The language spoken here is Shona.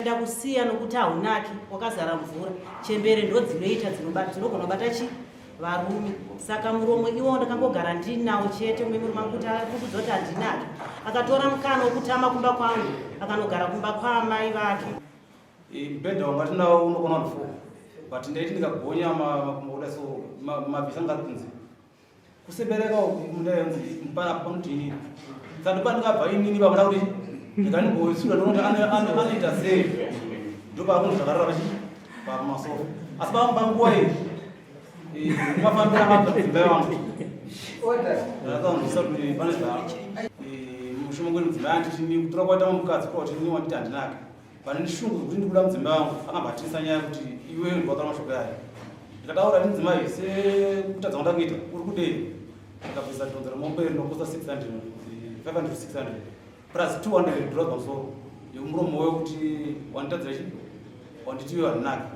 Ndakusiya nokuti haunaki wakazara mvura chembere ndo dzinoita dzinogona kubata varume. Saka muromo iwo ndakangogara ndinawo chete mumwe murume kuti arikuzoti handinaki, akatora mukana wokutama kumba kwangu akanogara kumba kwaamai vake. Mubhedha wanga tinawo unokona kufo but ndaiti ndikagonya makumboda so mabvisa ngakunzi kusebereka mundayanzi mpana panutini sandi pandikabva inini pamada kuti ndikanimboisura ndinoti anoita sei ndopakunhu zvakarara pamasofa asi panguva iyi mafambira madzimba vangu ndakakanzwisa kuti pane mushumo kwenu mudzimba yanditini kutora kwaita mukadzi kuti ini wanditi handinaka pane ndishungu kuti ndikuda mudzimba wangu akambatirisa nyaya kuti iwe ndwakara mashoko yayo ndikataura ndi mudzimai sekutadza kwandakuita uri kudei ndikabvisa donzo remomberi nokusa 500 600 plus 200 pamusoro yomuromo weyo kuti wanditadzira chi wanditi iwe handinaka.